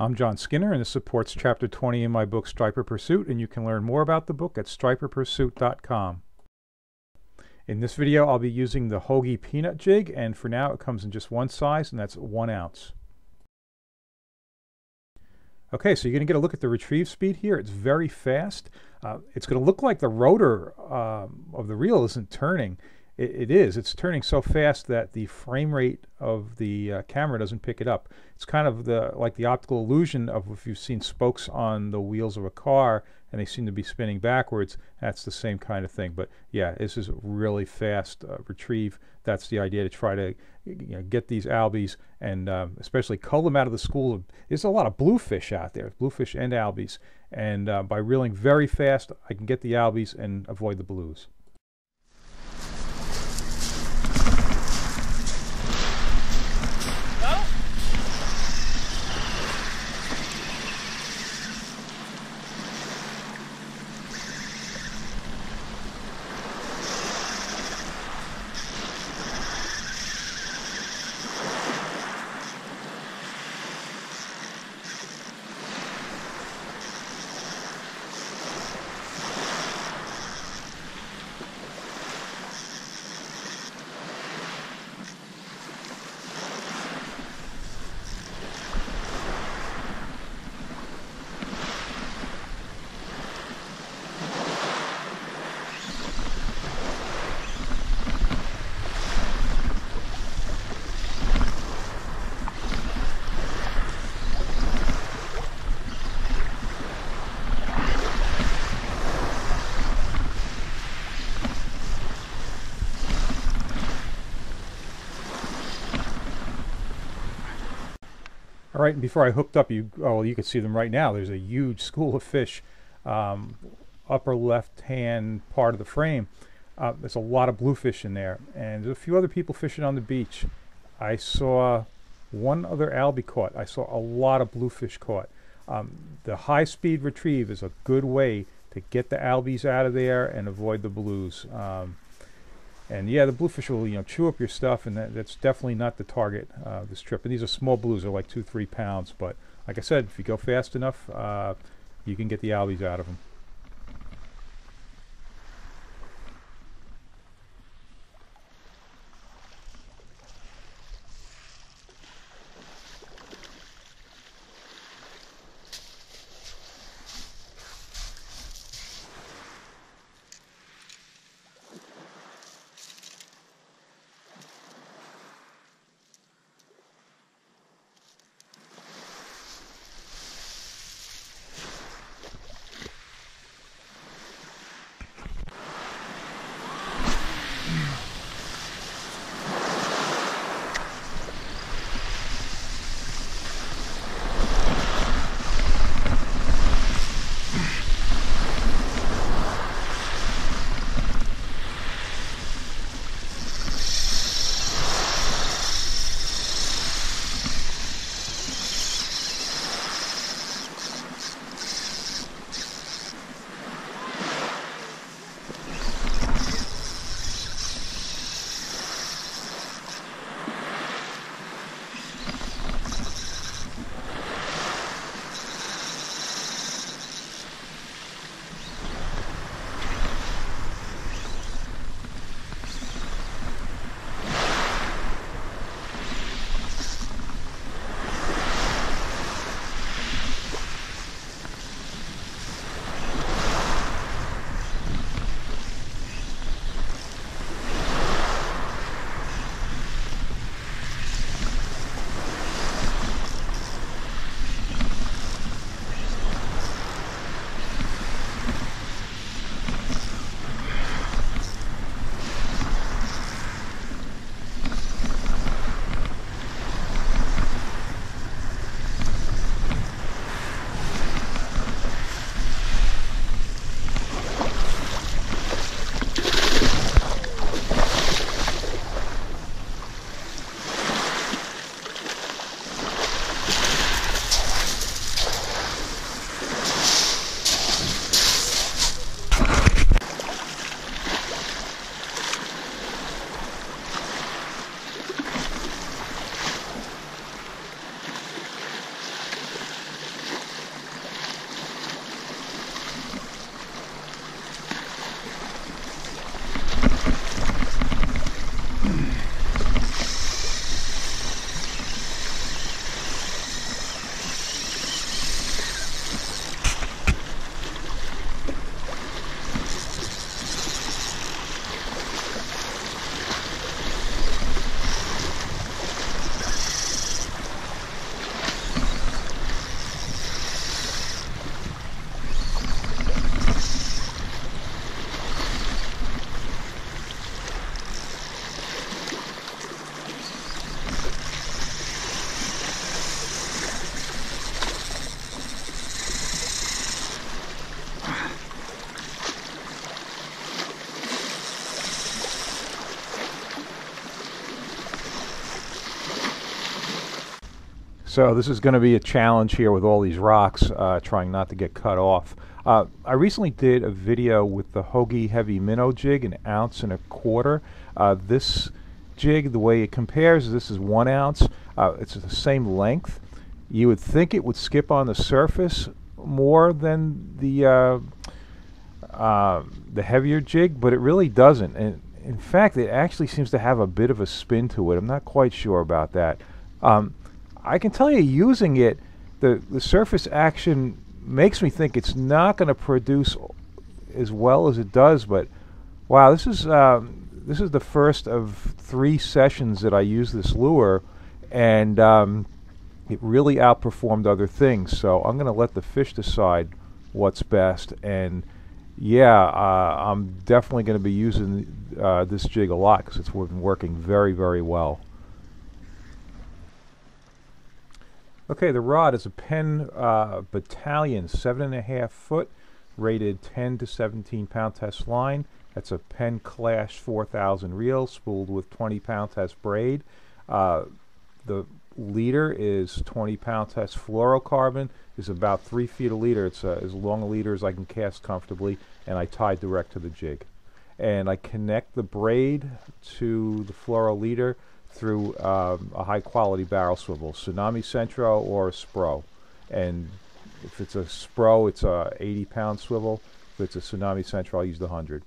I'm John Skinner, and this supports Chapter 20 in my book, Striper Pursuit, and you can learn more about the book at striperpursuit.com. In this video, I'll be using the Hogy Peanut Jig, and for now it comes in just one size, and that's 1 ounce. Okay, so you're going to get a look at the retrieve speed here. It's very fast. It's going to look like the rotor of the reel isn't turning. It is. It's turning so fast that the frame rate of the camera doesn't pick it up. It's kind of like the optical illusion of if you've seen spokes on the wheels of a car and they seem to be spinning backwards. That's the same kind of thing. But yeah, this is really fast retrieve. That's the idea, to try to get these albies and especially cull them out of the school. There's a lot of bluefish out there, bluefish and albies. And by reeling very fast, I can get the albies and avoid the blues. All right, and before I hooked up, you can see them right now. There's a huge school of fish, upper left-hand part of the frame. There's a lot of bluefish in there, and there's a few other people fishing on the beach. I saw one other albie caught. I saw a lot of bluefish caught. The high-speed retrieve is a good way to get the albies out of there and avoid the blues. And yeah, the bluefish will chew up your stuff, and that's definitely not the target this trip. And these are small blues, they're like 2-3 pounds. But like I said, if you go fast enough, you can get the albies out of them. So this is going to be a challenge here with all these rocks, trying not to get cut off. I recently did a video with the Hogy Heavy Minnow Jig, 1.25 ounces. This jig, the way it compares, is this is 1 ounce. It's the same length. You would think it would skip on the surface more than the heavier jig, but it really doesn't. And in fact, it actually seems to have a bit of a spin to it. I'm not quite sure about that. I can tell you, using it, the surface action makes me think it's not going to produce as well as it does. But wow, this is the first of 3 sessions that I use this lure, and it really outperformed other things. So I'm going to let the fish decide what's best. And yeah, I'm definitely going to be using this jig a lot because it's been working very, very well. Okay, the rod is a Penn Battalion 7.5 foot, rated 10 to 17 pound test line. That's a Penn Clash 4000 reel, spooled with 20 pound test braid. The leader is 20 pound test fluorocarbon. Is about 3 feet a leader. It's as long a leader as I can cast comfortably, and I tie direct to the jig. And I connect the braid to the fluoro leader through a high quality barrel swivel, Tsunami Centro or a Spro. And if it's a Spro, it's a 80 pound swivel. If it's a Tsunami Centro, I'll use the 100.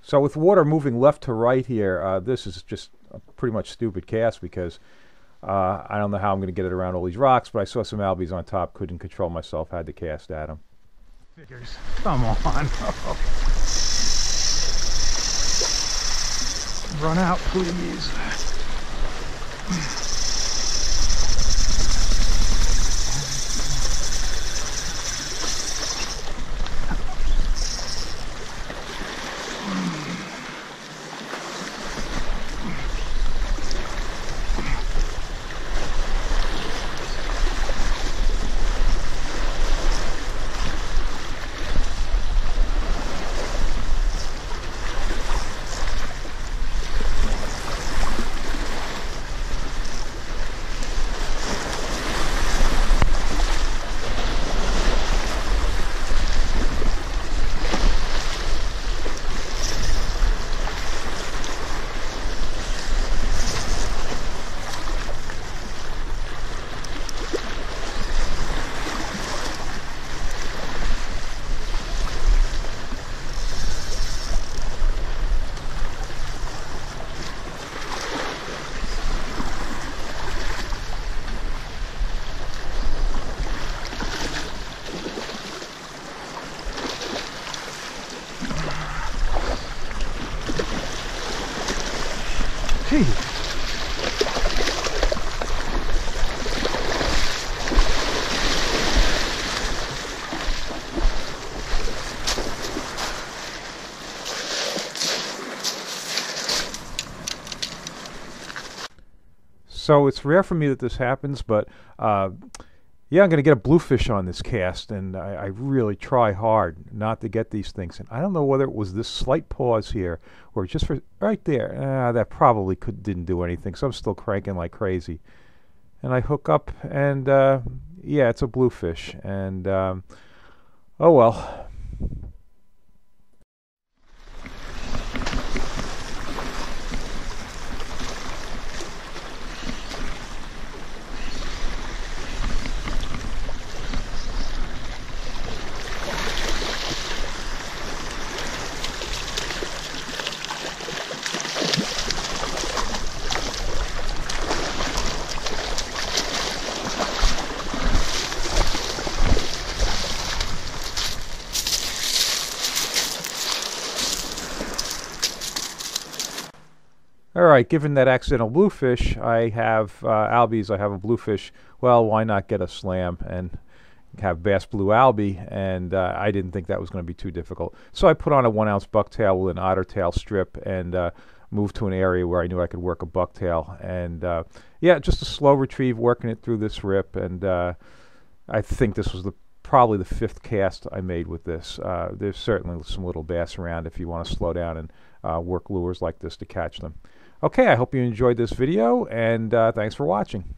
So with water moving left to right here, this is just a pretty much stupid cast because I don't know how I'm going to get it around all these rocks, but I saw some albies on top, couldn't control myself, had to cast at them. Figures. Come on. Run out, please. So it's rare for me that this happens, but yeah, I'm going to get a bluefish on this cast, and I really try hard not to get these things. And I don't know whether it was this slight pause here, or just for right there. That probably didn't do anything, so I'm still cranking like crazy. And I hook up, and yeah, it's a bluefish. And oh well. All right, given that accidental bluefish, I have albies, I have a bluefish. Well, why not get a slam and have bass blue albie? And I didn't think that was going to be too difficult. So I put on a 1-ounce bucktail with an otter tail strip and moved to an area where I knew I could work a bucktail. And yeah, just a slow retrieve, working it through this rip. And I think this was probably the 5th cast I made with this. There's certainly some little bass around if you want to slow down and work lures like this to catch them. Okay, I hope you enjoyed this video, and thanks for watching.